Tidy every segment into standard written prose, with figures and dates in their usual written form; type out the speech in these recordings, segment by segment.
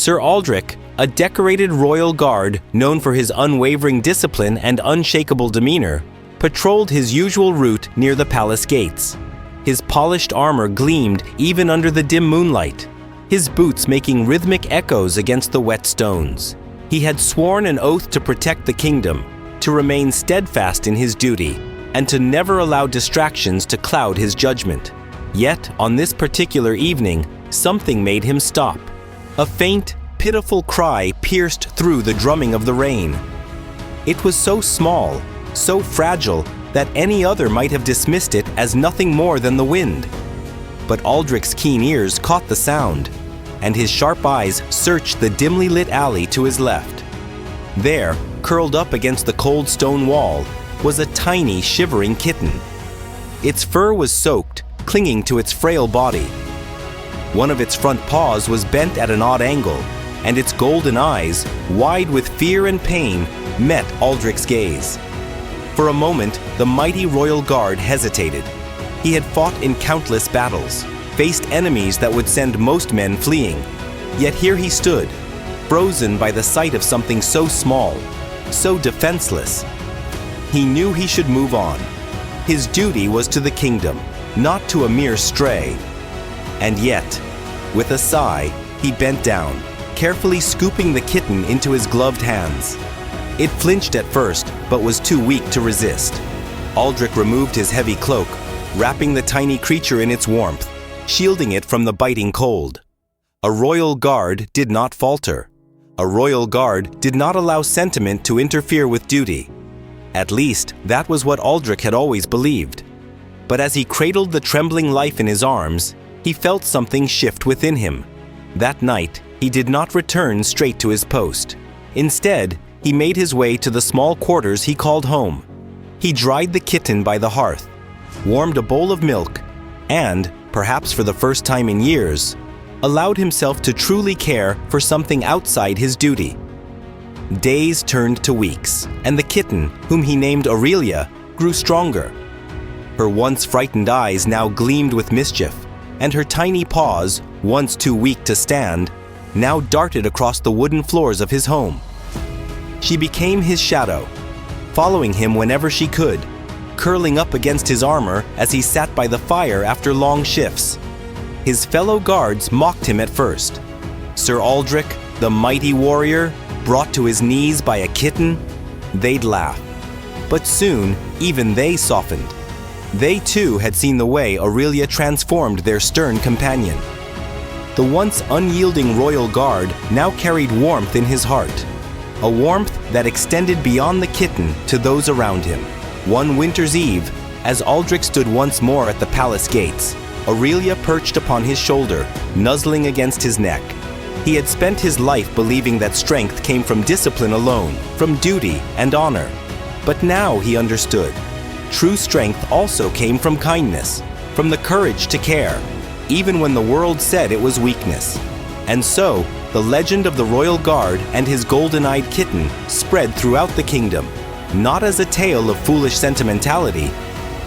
Sir Aldrich, a decorated royal guard known for his unwavering discipline and unshakable demeanor, patrolled his usual route near the palace gates. His polished armor gleamed even under the dim moonlight, his boots making rhythmic echoes against the wet stones. He had sworn an oath to protect the kingdom, to remain steadfast in his duty, and to never allow distractions to cloud his judgment. Yet, on this particular evening, something made him stop. A faint, pitiful cry pierced through the drumming of the rain. It was so small, so fragile, that any other might have dismissed it as nothing more than the wind. But Aldrich's keen ears caught the sound, and his sharp eyes searched the dimly lit alley to his left. There, curled up against the cold stone wall, was a tiny, shivering kitten. Its fur was soaked, clinging to its frail body. One of its front paws was bent at an odd angle, and its golden eyes, wide with fear and pain, met Aldrich's gaze. For a moment, the mighty royal guard hesitated. He had fought in countless battles, faced enemies that would send most men fleeing. Yet here he stood, frozen by the sight of something so small, so defenseless. He knew he should move on. His duty was to the kingdom, not to a mere stray. And yet, with a sigh, he bent down, carefully scooping the kitten into his gloved hands. It flinched at first, but was too weak to resist. Aldrich removed his heavy cloak, wrapping the tiny creature in its warmth, shielding it from the biting cold. A royal guard did not falter. A royal guard did not allow sentiment to interfere with duty. At least, that was what Aldrich had always believed. But as he cradled the trembling life in his arms, he felt something shift within him. That night, he did not return straight to his post. Instead, he made his way to the small quarters he called home. He dried the kitten by the hearth, warmed a bowl of milk, and, perhaps for the first time in years, allowed himself to truly care for something outside his duty. Days turned to weeks, and the kitten, whom he named Aurelia, grew stronger. Her once frightened eyes now gleamed with mischief, and her tiny paws, once too weak to stand, now darted across the wooden floors of his home. She became his shadow, following him whenever she could, curling up against his armor as he sat by the fire after long shifts. His fellow guards mocked him at first. Sir Aldrich, the mighty warrior, brought to his knees by a kitten, they'd laugh. But soon, even they softened. They too had seen the way Aurelia transformed their stern companion. The once unyielding royal guard now carried warmth in his heart, a warmth that extended beyond the kitten to those around him. One winter's eve, as Aldrich stood once more at the palace gates, Aurelia perched upon his shoulder, nuzzling against his neck. He had spent his life believing that strength came from discipline alone, from duty and honor. But now he understood. True strength also came from kindness, from the courage to care, even when the world said it was weakness. And so, the legend of the royal guard and his golden-eyed kitten spread throughout the kingdom, not as a tale of foolish sentimentality,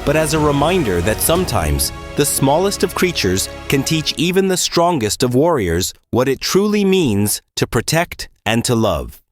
but as a reminder that sometimes the smallest of creatures can teach even the strongest of warriors what it truly means to protect and to love.